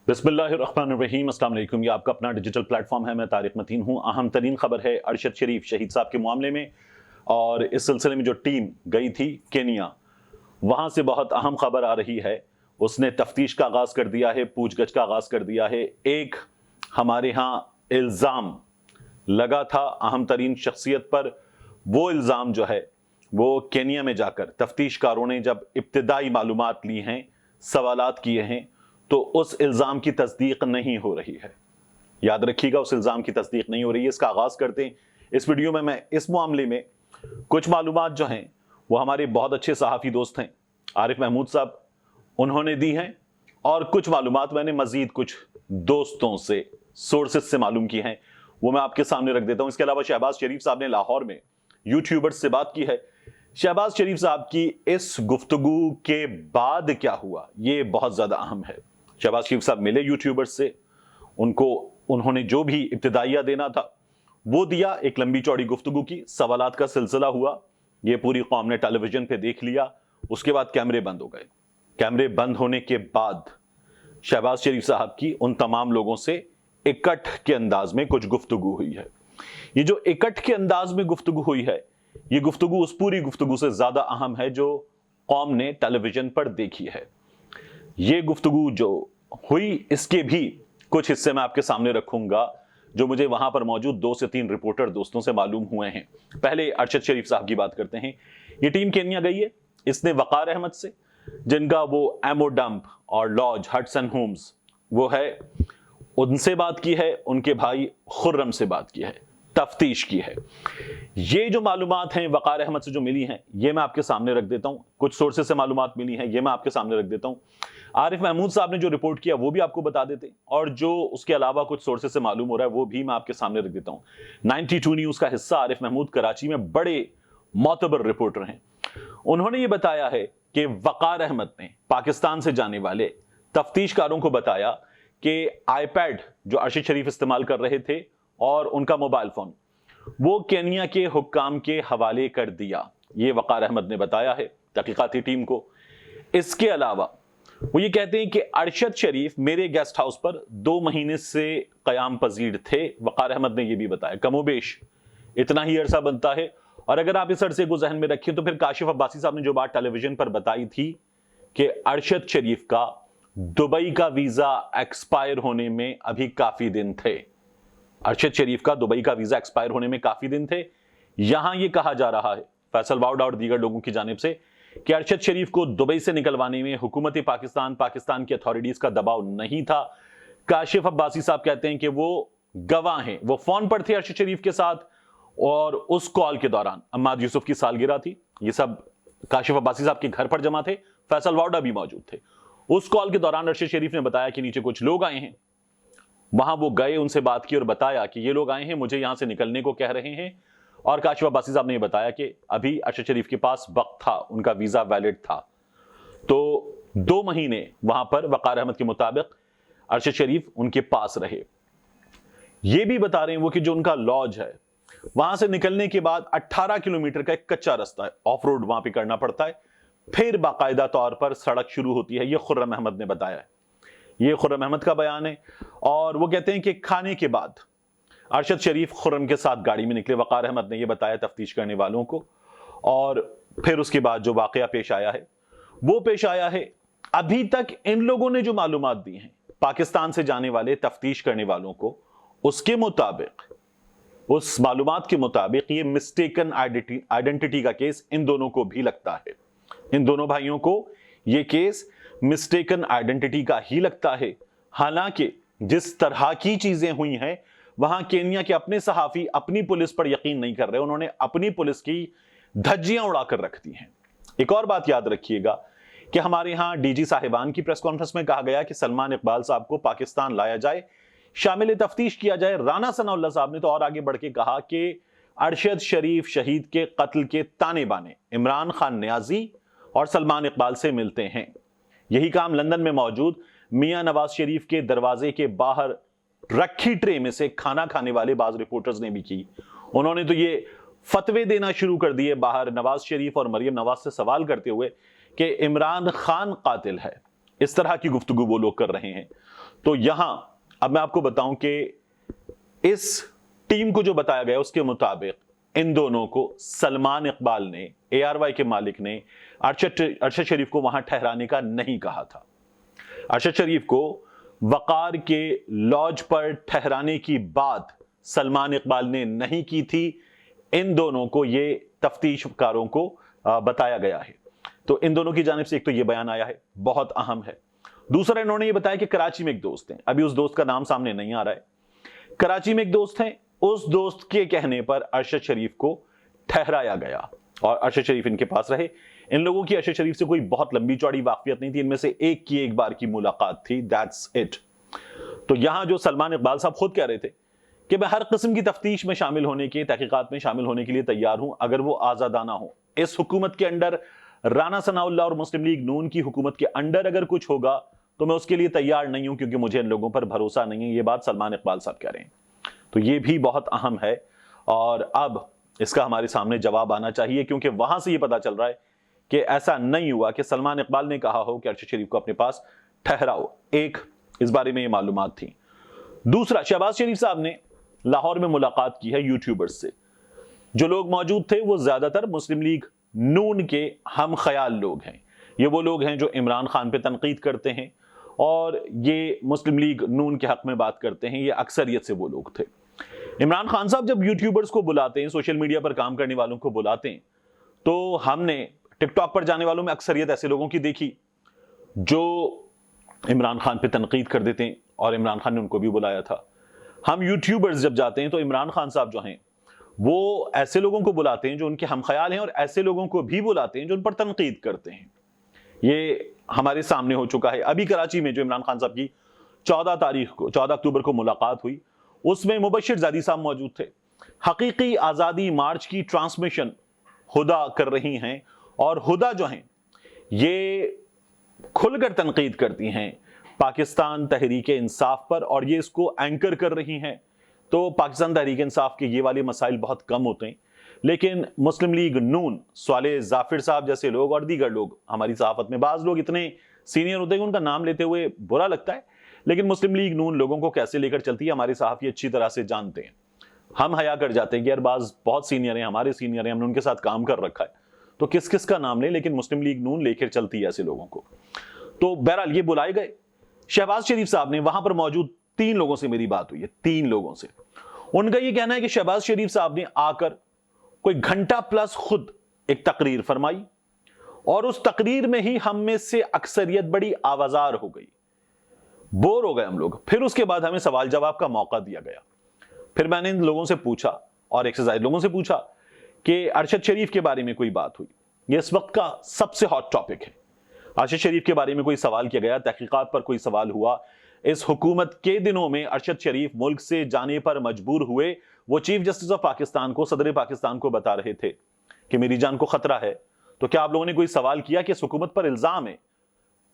बिस्मिल्लाहिर्रहमानिर्रहीम। अस्सलाम वालेकुम। ये आपका अपना डिजिटल प्लेटफॉर्म है, मैं तारिक मतीन हूँ। अहम तरीन खबर है अरशद शरीफ शहीद साहब के मामले में, और इस सिलसिले में जो टीम गई थी केनिया, वहाँ से बहुत अहम खबर आ रही है। उसने तफ्तीश का आगाज़ कर दिया है, पूछगछ का आगाज़ कर दिया है। एक हमारे यहाँ इल्ज़ाम लगा था अहम तरीन शख्सियत पर, वो इल्ज़ाम जो है वो केनिया में जाकर तफ्तीशकारों ने जब इब्तिदाई मालूमात ली हैं, सवालात किए हैं, तो उस इल्ज़ाम की तस्दीक नहीं हो रही है। याद रखिएगा, उस इल्ज़ाम की तस्दीक नहीं हो रही है। इसका आगाज़ करते हैं इस वीडियो में। मैं इस मामले में कुछ मालूमात जो हैं वो हमारे बहुत अच्छे सहाफ़ी दोस्त हैं आरिफ महमूद साहब, उन्होंने दी हैं, और कुछ मालूमात मैंने मज़ीद कुछ दोस्तों से, सोर्सेस से मालूम की हैं, वो मैं आपके सामने रख देता हूँ। इसके अलावा शहबाज शरीफ साहब ने लाहौर में यूट्यूबर्स से बात की है। शहबाज शरीफ साहब की इस गुफ्तगू के बाद क्या हुआ, ये बहुत ज़्यादा अहम है। शहबाज शरीफ साहब मिले यूट्यूबर्स से, उन्होंने जो भी इब्तिदाइया देना था वो दिया। एक लंबी चौड़ी गुफ्तगू की, सवालात का सिलसिला हुआ, ये पूरी कौम ने टेलीविजन पे देख लिया। उसके बाद कैमरे बंद हो गए। कैमरे बंद होने के बाद शहबाज शरीफ साहब की उन तमाम लोगों से इकट्ठ के अंदाज में कुछ गुफ्तगू हुई है। ये जो इकट्ठ के अंदाज में गुफ्तगू हुई है, ये गुफ्तगू उस पूरी गुफ्तगू से ज्यादा अहम है जो कौम ने टेलीविजन पर देखी है। ये गुफ्तगू जो हुई, इसके भी कुछ हिस्से मैं आपके सामने रखूंगा जो मुझे वहां पर मौजूद 2 से 3 रिपोर्टर दोस्तों से मालूम हुए हैं। पहले अरशद शरीफ साहब की बात करते हैं। ये टीम केनिया गई है, इसने वकार अहमद से, जिनका वो एमओ डंप और लॉज हटसन होम्स वो है, उनसे बात की है। उनके भाई खुर्रम से बात की है, तफ्तीश की है। ये जो मालूमात हैं वकार अहमद से जो मिली हैं, ये मैं आपके सामने रख देता हूं। कुछ सोर्सेस से मालूमात मिली हैं, ये मैं आपके सामने रख देता हूं। आरिफ महमूद साहब ने जो रिपोर्ट किया वो भी आपको बता देते हैं, और जो उसके अलावा कुछ सोर्सेस से मालूम हो रहा है वो भी मैं आपके सामने रख देता हूं। 92 न्यूज का हिस्सा आरिफ महमूद कराची में बड़े मोतबर रिपोर्टर हैं। उन्होंने ये बताया है कि वकार अहमद ने पाकिस्तान से जाने वाले तफ्तीशकारों को बताया कि आईपैड जो अरशद शरीफ इस्तेमाल कर रहे थे और उनका मोबाइल फोन, वो केनिया के हुक्काम के हवाले कर दिया। ये वकार अहमद ने बताया है तहकीकाती टीम को। इसके अलावा वो ये कहते हैं कि अरशद शरीफ मेरे गेस्ट हाउस पर 2 महीने से कयाम पजीर थे। वकार अहमद ने यह भी बताया, कमोबेश इतना ही अरसा बनता है। और अगर आप इस अरसे को जहन में रखें तो फिर काशिफ अब्बासी साहब ने जो बात टेलीविजन पर बताई थी कि अरशद शरीफ का दुबई का वीजा एक्सपायर होने में अभी काफी दिन थे। अरशद शरीफ का दुबई का वीजा एक्सपायर होने में काफी दिन थे। यहां यह कहा जा रहा है फैसल वाउडा और दीगर लोगों की जानिब से कि अरशद शरीफ को दुबई से निकलवाने में हुकूमत पाकिस्तान की अथॉरिटीज का दबाव नहीं था। काशिफ अब्बासी साहब कहते हैं कि वो गवाह हैं, वो फोन पर थे अरशद शरीफ के साथ, और उस कॉल के दौरान अम्माद यूसुफ की सालगिरह थी। ये सब काशिफ अब्बासी साहब के घर पर जमा थे, फैसल वाउडा भी मौजूद थे। उस कॉल के दौरान अरशद शरीफ ने बताया कि नीचे कुछ लोग आए हैं। वहां वो गए, उनसे बात की और बताया कि ये लोग आए हैं, मुझे यहां से निकलने को कह रहे हैं। और काशिफ अब्बासी साहब ने बताया कि अभी अरशद शरीफ के पास वक्त था, उनका वीजा वैलिड था। तो 2 महीने वहां पर वकार अहमद के मुताबिक अरशद शरीफ उनके पास रहे। ये भी बता रहे हैं वो कि जो उनका लॉज है, वहां से निकलने के बाद 18 किलोमीटर का एक कच्चा रास्ता है, ऑफ रोड वहां पर करना पड़ता है, फिर बाकायदा तौर पर सड़क शुरू होती है। ये खुर्रम अहमद ने बताया है, ये खुर्रम अहमद का बयान है। और वो कहते हैं कि खाने के बाद अरशद शरीफ खुर्रम के साथ गाड़ी में निकले। वकार अहमद ने यह बताया तफ्तीश करने वालों को। और फिर उसके बाद जो वाकया पेश आया है वो पेश आया है। अभी तक इन लोगों ने जो मालूमात दी हैं पाकिस्तान से जाने वाले तफ्तीश करने वालों को, उसके मुताबिक, उस मालूमात के मुताबिक ये मिस्टेकन आइडेंटिटी का केस इन दोनों को भी लगता है। इन दोनों भाइयों को यह केस मिस्टेकन आइडेंटिटी का ही लगता है। हालांकि जिस तरह की चीजें हुई हैं, वहां केनिया के अपने सहाफी अपनी पुलिस पर यकीन नहीं कर रहे, उन्होंने अपनी पुलिस की धज्जियां उड़ाकर रख दी हैं। एक और बात याद रखिएगा कि हमारे यहां डीजी साहिबान की प्रेस कॉन्फ्रेंस में कहा गया कि सलमान इकबाल साहब को पाकिस्तान लाया जाए, शामिल तफ्तीश किया जाए। राना सनाउल्लाह साहब ने तो और आगे बढ़ के कहा कि अरशद शरीफ शहीद के कत्ल के ताने बाने इमरान खान नियाजी और सलमान इकबाल से मिलते हैं। यही काम लंदन में मौजूद मियां नवाज शरीफ के दरवाजे के बाहर रखी ट्रे में से खाना खाने वाले बाज रिपोर्टर्स ने भी की। उन्होंने तो ये फतवे देना शुरू कर दिए बाहर नवाज शरीफ और मरियम नवाज से सवाल करते हुए कि इमरान खान कातिल है इस तरह की गुफ्तगू वो लोग कर रहे हैं। तो यहां अब मैं आपको बताऊं कि इस टीम को जो बताया गया उसके मुताबिक इन दोनों को सलमान इकबाल ने, ARY के मालिक ने अरशद शरीफ को वहां ठहराने का नहीं कहा था। अरशद शरीफ को वकार के लॉज पर ठहराने की बात सलमान इकबाल ने नहीं की थी। इन दोनों को, ये तफ्तीशकारों को बताया गया है। तो इन दोनों की जानिब से एक तो ये बयान आया है, बहुत अहम है। दूसरा, इन्होंने ये बताया कि कराची में एक दोस्त हैं, अभी उस दोस्त का नाम सामने नहीं आ रहा है। कराची में एक दोस्त हैं, उस दोस्त के कहने पर अरशद शरीफ को ठहराया गया और अरशद शरीफ इनके पास रहे। इन लोगों की अरशद शरीफ से कोई बहुत लंबी चौड़ी वाकफियत नहीं थी, इनमें से एक की एक बार की मुलाकात थी, दैट्स इट। तो यहां जो सलमान इकबाल साहब खुद कह रहे थे कि मैं हर किस्म की तफ्तीश में शामिल होने के, तहकीकात में शामिल होने के लिए तैयार हूं, अगर वो आजादाना हो। इस हुकूमत के अंडर, राना सनाउल्लाह और मुस्लिम लीग नून की हुकूमत के अंडर अगर कुछ होगा तो मैं उसके लिए तैयार नहीं हूं, क्योंकि मुझे इन लोगों पर भरोसा नहीं है। ये बात सलमान इकबाल साहब कह रहे हैं। तो ये भी बहुत अहम है और अब इसका हमारे सामने जवाब आना चाहिए, क्योंकि वहां से ये पता चल रहा है कि ऐसा नहीं हुआ कि सलमान इकबाल ने कहा हो कि अरशद शरीफ को अपने पास ठहराओ। एक, इस बारे में ये मालूमात थी। दूसरा, शहबाज शरीफ साहब ने लाहौर में मुलाकात की है यूट्यूबर्स से। जो लोग मौजूद थे वो ज्यादातर मुस्लिम लीग नून के हम ख्याल लोग हैं। ये वो लोग हैं जो इमरान खान पे तनकीद करते हैं और ये मुस्लिम लीग नून के हक में बात करते हैं। ये अक्सरियत से वो लोग थे। इमरान खान साहब जब यूट्यूबर्स को बुलाते हैं, सोशल मीडिया पर काम करने वालों को बुलाते हैं, तो हमने टिकटॉक पर जाने वालों में अक्सरियत ऐसे लोगों की देखी जो इमरान खान पे तनकीद कर देते हैं, और इमरान खान ने उनको भी बुलाया था। हम यूट्यूबर्स जब जाते हैं तो इमरान खान साहब जो हैं वो ऐसे लोगों को बुलाते हैं जो उनके हम ख्याल हैं, और ऐसे लोगों को भी बुलाते हैं जो उन पर तनकीद करते हैं। ये हमारे सामने हो चुका है। अभी कराची में जो इमरान खान साहब की 14 अक्टूबर को मुलाकात हुई, उसमें मुबशिर ज़ादी साहब मौजूद थे। हकीकी आज़ादी मार्च की ट्रांसमिशन हुदा कर रही हैं, और हुदा जो हैं ये खुलकर तनकीद करती हैं पाकिस्तान तहरीक इंसाफ पर, और ये इसको एंकर कर रही हैं। तो पाकिस्तान तहरीक इंसाफ के ये वाले मसाइल बहुत कम होते हैं, लेकिन मुस्लिम लीग नून, स्वाले जाफिर साहब जैसे लोग और दीगर लोग, हमारी सहाफत में बाज लोग इतने सीनियर होते हैं कि उनका नाम लेते हुए बुरा लगता है, लेकिन मुस्लिम लीग नून लोगों को कैसे लेकर चलती है हमारे सहाफी अच्छी तरह से जानते हैं। हम हया कर जाते हैं कि यार बाज बहुत सीनियर हैं, हमारे सीनियर हैं, हमने उनके साथ काम कर रखा है, तो किस किस का नाम लें, लेकिन मुस्लिम लीग नून लेकर चलती है ऐसे लोगों को। तो बहरहाल ये बुलाए गए। शहबाज शरीफ साहब ने, वहां पर मौजूद 3 लोगों से मेरी बात हुई है, 3 लोगों से। उनका ये कहना है कि शहबाज शरीफ साहब ने आकर कोई घंटा प्लस खुद एक तकरीर फरमाई, और उस तकरीर में ही हम में से अक्सरियत बड़ी आवाजार हो गई, बोर हो गए हम लोग। फिर उसके बाद हमें सवाल जवाब का मौका दिया गया। फिर मैंने इन लोगों से पूछा, और एक से ज्यादा लोगों से पूछा, कि अरशद शरीफ के बारे में कोई बात हुई। ये इस वक्त का सबसे हॉट टॉपिक है। अरशद शरीफ के बारे में कोई सवाल किया गया, तहकीकात पर कोई सवाल हुआ। इस हुकूमत के दिनों में अरशद शरीफ मुल्क से जाने पर मजबूर हुए। वो चीफ जस्टिस ऑफ पाकिस्तान को, सदर पाकिस्तान को बता रहे थे कि मेरी जान को खतरा है। तो क्या आप लोगों ने कोई सवाल किया कि इस हुकूमत पर इल्जाम है?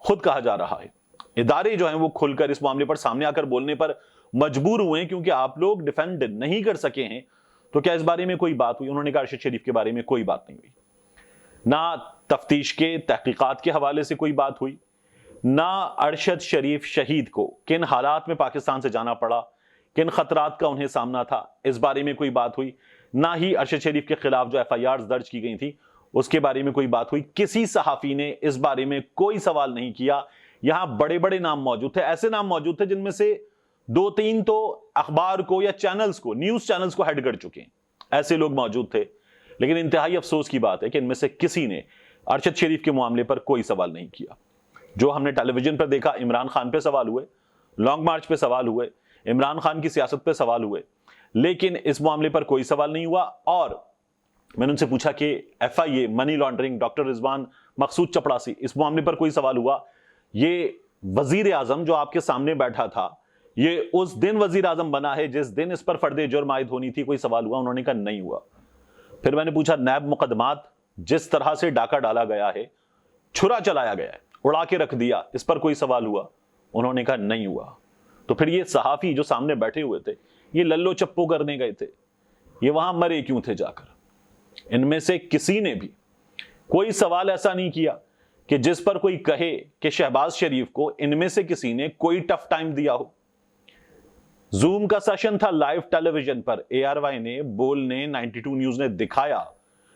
खुद कहा जा रहा है, इदारे जो हैं वो खुलकर इस मामले पर सामने आकर बोलने पर मजबूर हुए हैं, क्योंकि आप लोग डिफेंड नहीं कर सके हैं। तो क्या इस बारे में कोई बात हुई? उन्होंने कहा अरशद शरीफ के बारे में कोई बात नहीं हुई। ना तफ्तीश के, तहकीकात के हवाले से कोई बात हुई, ना अरशद शरीफ शहीद को किन हालात में पाकिस्तान से जाना पड़ा, किन खतरात का उन्हें सामना था, इस बारे में कोई बात हुई। ना ही अरशद शरीफ के खिलाफ जो FIR दर्ज की गई थी उसके बारे में कोई बात हुई। किसी सहाफी ने इस बारे में कोई सवाल नहीं किया। यहां बड़े बड़े नाम मौजूद थे, ऐसे नाम मौजूद थे जिनमें से 2-3 तो अखबार को या चैनल्स को, न्यूज चैनल्स को हेड कर चुके हैं, ऐसे लोग मौजूद थे। लेकिन इंतहाई अफसोस की बात है कि इनमें से किसी ने अरशद शरीफ के मामले पर कोई सवाल नहीं किया। जो हमने टेलीविजन पर देखा, इमरान खान पे सवाल हुए, लॉन्ग मार्च पे सवाल हुए, इमरान खान की सियासत पे सवाल हुए, लेकिन इस मामले पर कोई सवाल नहीं हुआ। और मैंने उनसे पूछा कि FIA, money laundering, doctor Rizwan Maqsood चपड़ासी, इस मामले पर कोई सवाल हुआ? ये वजीर आजम जो आपके सामने बैठा था, ये उस दिन वजीर आजम बना है जिस दिन इस पर फर्दे जुर्म आयद होनी थी, कोई सवाल हुआ? उन्होंने कहा नहीं हुआ। फिर मैंने पूछा नैब मुकदमात, जिस तरह से डाका डाला गया है, छुरा चलाया गया है, उड़ा के रख दिया, इस पर कोई सवाल हुआ? उन्होंने कहा नहीं हुआ। तो फिर ये सहाफी जो सामने बैठे हुए थे, ये लल्लो चप्पो करने गए थे, ये वहां मरे क्यों थे जाकर? इनमें से किसी ने भी कोई सवाल ऐसा नहीं किया کہ جس پر کوئی کہے کہ شہباز شریف کو ان میں سے کسی نے کوئی ٹف ٹائم دیا ہو. زوم کا سیشن تھا لائیو ٹیلی ویژن پر, ARY نے, بول نے, 92 نیوز نے دکھایا.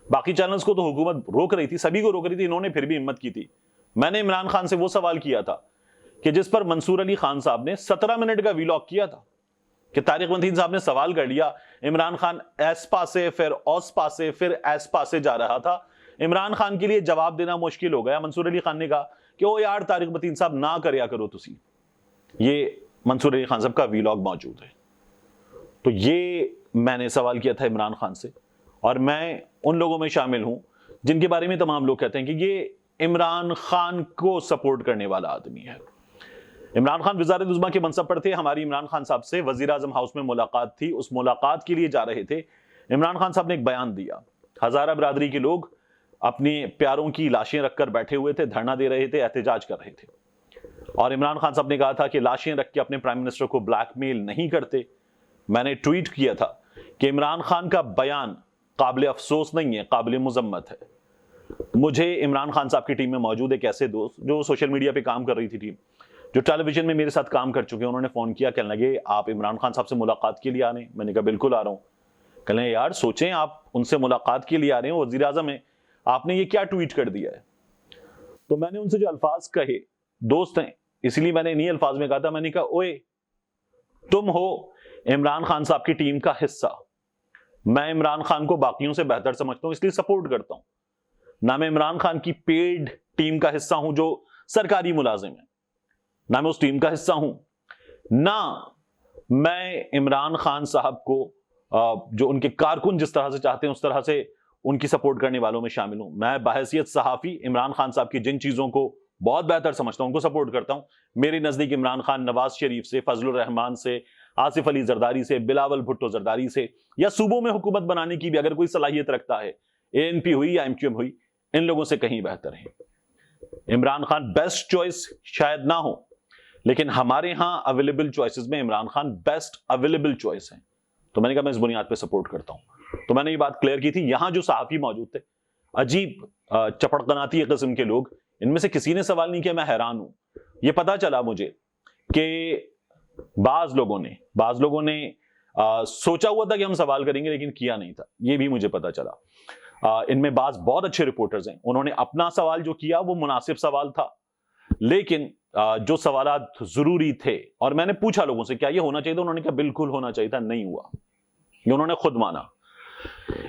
باقی چینلز کو تو حکومت روک رہی تھی, سبھی کو روک رہی تھی, انہوں نے پھر بھی ہمت کی تھی. میں نے عمران خان سے وہ سوال کیا تھا کہ جس پر منصور علی خان صاحب نے 17 منٹ کا ویلاگ کیا تھا, کہ طارق متین صاحب نے سوال کر لیا, عمران خان ایس پاسے پھر اوس پاسے پھر ایس پاسے جا رہا تھا, عمران خان کے لیے جواب دینا مشکل ہو گیا. منصور علی خان نے کہا کہ او یار طارق متین صاحب نہ کریا کرو تسی. یہ منصور علی خان صاحب کا ویلاگ موجود ہے. تو یہ میں نے سوال کیا تھا عمران خان سے, اور میں ان لوگوں میں شامل ہوں جن کے بارے میں تمام لوگ کہتے ہیں کہ یہ عمران خان کو سپورٹ کرنے والا آدمی ہے. عمران خان وزارت عظمیٰ کے منصب پر تھے. ہماری عمران خان صاحب سے وزیر اعظم ہاؤس میں ملاقات تھی. اس ملاقات کے لیے جا رہے تھے. عمران خان صاحب نے ایک بیان دیا. ہزارہ برادری کے لوگ اپنی پیاروں کی لاشیں رکھ کر بیٹھے ہوئے تھے, دھرنا دے رہے تھے, احتجاج کر رہے تھے, اور عمران خان صاحب نے کہا تھا کہ لاشیں رکھ کے اپنے پرائم منسٹر کو بلیک میل نہیں کرتے. میں نے ٹویٹ کیا تھا کہ عمران خان کا بیان قابل افسوس نہیں ہے, قابل مذمت ہے. مجھے عمران خان صاحب کی ٹیم میں موجود ایک ایسے دوست جو سوشل میڈیا پہ کام کر رہی تھی ٹیم, جو ٹیلی ویژن میں میرے ساتھ کام کر چکے ہیں, انہوں نے فون کیا, کہنے لگے آپ عمران خان صاحب سے ملاقات کے لیے آ رہے ہیں؟ میں نے کہا بالکل آ رہا ہوں. کہنے لگے یار سوچیں آپ ان سے ملاقات کے لیے آ رہے ہیں, وزیر اعظم ہیں, آپ نے یہ کیا ٹویٹ کر دیا ہے؟ تو میں نے ان سے جو الفاظ کہے, دوست ہیں اس لیے میں نے انہی الفاظ میں کہا تھا, میں نے کہا اوئے تم ہو عمران خان صاحب کی ٹیم کا حصہ, میں عمران خان کو باقیوں سے بہتر سمجھتا ہوں اس لیے سپورٹ کرتا ہوں. نہ میں عمران خان کی پیڈ ٹیم کا حصہ ہوں جو سرکاری ملازم ہے, نہ میں اس ٹیم کا حصہ ہوں, نہ میں عمران خان صاحب کو جو ان کے کارکن جس طرح سے چاہتے ہیں اس طرح سے ان کی سپورٹ کرنے والوں میں شامل ہوں. میں بحیثیت صحافی عمران خان صاحب کی جن چیزوں کو بہت بہتر سمجھتا ہوں ان کو سپورٹ کرتا ہوں. میرے نزدیک عمران خان نواز شریف سے, فضل الرحمان سے, آصف علی زرداری سے, بلاول بھٹو زرداری سے, یا صوبوں میں حکومت بنانے کی بھی اگر کوئی صلاحیت رکھتا ہے, ANP ہوئی یا MQM ہوئی, ان لوگوں سے کہیں بہتر ہیں. عمران خان بیسٹ چوائس شاید نہ ہو, لیکن ہمارے ہاں اویلیبل چوائسز میں Imran Khan best available choice ہیں. تو میں نے کہا میں اس بنیاد پہ سپورٹ کرتا ہوں. تو میں نے یہ بات کلیئر کی تھی. یہاں جو صحافی موجود تھے, عجیب چپڑقناتی قسم کے لوگ, ان میں سے کسی نے سوال نہیں کیا. میں حیران ہوں. یہ پتا چلا مجھے کہ بعض لوگوں نے سوچا ہوا تھا کہ ہم سوال کریں گے لیکن کیا نہیں تھا, یہ بھی مجھے پتا چلا. ان میں بعض بہت اچھے رپورٹرز ہیں, انہوں نے اپنا سوال جو کیا وہ مناسب سوال تھا, لیکن جو سوالات ضروری تھے, اور میں نے پوچھا لوگوں سے کیا یہ ہونا چاہیے تھا, انہوں نے کہا بالکل ہونا چاہیے تھا, نہیں ہوا, یہ انہوں نے خود مانا.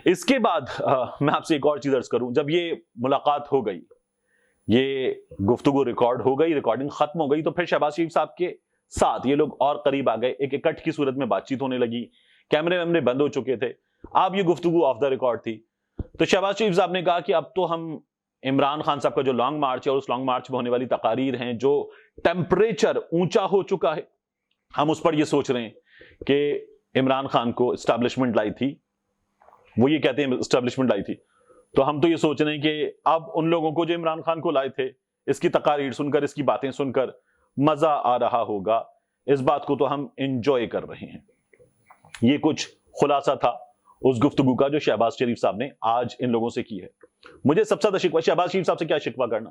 اس کے بعد میں آپ سے ایک اور چیز عرض کروں, جب یہ ملاقات ہو گئی, یہ گفتگو ریکارڈ ہو گئی, ریکارڈنگ ختم ہو گئی, تو پھر شہباز شریف صاحب کے ساتھ یہ لوگ اور قریب آ گئے, ایک اکٹھ کی صورت میں بات چیت ہونے لگی, کیمرے ویمرے بند ہو چکے تھے, اب یہ گفتگو آف دا ریکارڈ تھی. تو شہباز شریف صاحب نے کہا کہ اب تو ہم عمران خان صاحب کا جو لانگ مارچ ہے اور اس لانگ مارچ میں ہونے والی تقاریر ہیں, جو ٹیمپریچر اونچا ہو چکا ہے, ہم اس پر یہ سوچ رہے ہیں کہ عمران خان کو اسٹیبلشمنٹ لائی تھی, وہ یہ کہتے ہیں اسٹیبلشمنٹ لائی تھی, تو ہم تو یہ سوچ رہے ہیں کہ اب ان لوگوں کو جو عمران خان کو لائے تھے, اس کی تقاریر سن کر, اس کی باتیں سن کر مزہ آ رہا ہوگا, اس بات کو تو ہم انجوائے کر رہے ہیں. یہ کچھ خلاصہ تھا اس گفتگو کا جو شہباز شریف صاحب نے آج ان لوگوں سے کی ہے. مجھے سب سے زیادہ شکوہ شہباز شریف صاحب سے کیا شکوہ کرنا,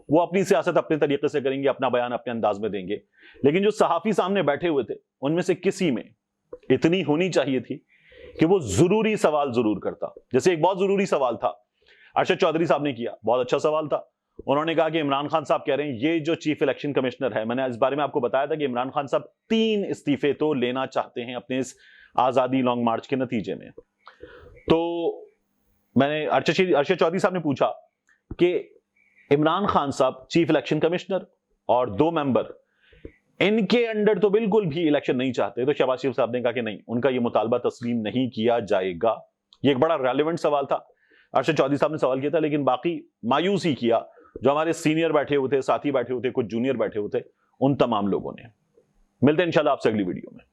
وہ اپنی سیاست اپنے طریقے سے کریں گے, اپنا بیان اپنے انداز میں دیں گے, لیکن جو صحافی سامنے بیٹھے ہوئے تھے ان میں سے کسی میں اتنی ہونی چاہیے تھی کہ وہ ضروری سوال ضرور کرتا. جیسے ایک بہت ضروری سوال تھا ارشد چودھری صاحب نے کیا, بہت اچھا سوال تھا. انہوں نے کہا کہ عمران خان صاحب کہہ رہے ہیں یہ جو چیف الیکشن کمشنر ہے, میں نے اس بارے میں آپ کو بتایا تھا کہ عمران خان صاحب 3 استعفے تو لینا چاہتے ہیں اپنے اس آزادی لانگ مارچ کے نتیجے میں. تو میں نے ارشد چودھری صاحب نے پوچھا کہ عمران خان صاحب چیف الیکشن کمشنر اور 2 ممبر, ان کے انڈر تو بالکل بھی الیکشن نہیں چاہتے. تو شہباز شریف صاحب نے کہا کہ نہیں, ان کا یہ مطالبہ تسلیم نہیں کیا جائے گا. یہ ایک بڑا ریلیونٹ سوال تھا, ارشد چودھری صاحب نے سوال کیا تھا, لیکن باقی مایوس ہی کیا جو ہمارے سینئر بیٹھے ہوئے تھے, ساتھی بیٹھے ہوئے تھے, کچھ جونیئر بیٹھے ہوئے تھے, ان تمام لوگوں نے. ملتے ہیں انشاءاللہ آپ سے اگلی ویڈیو میں.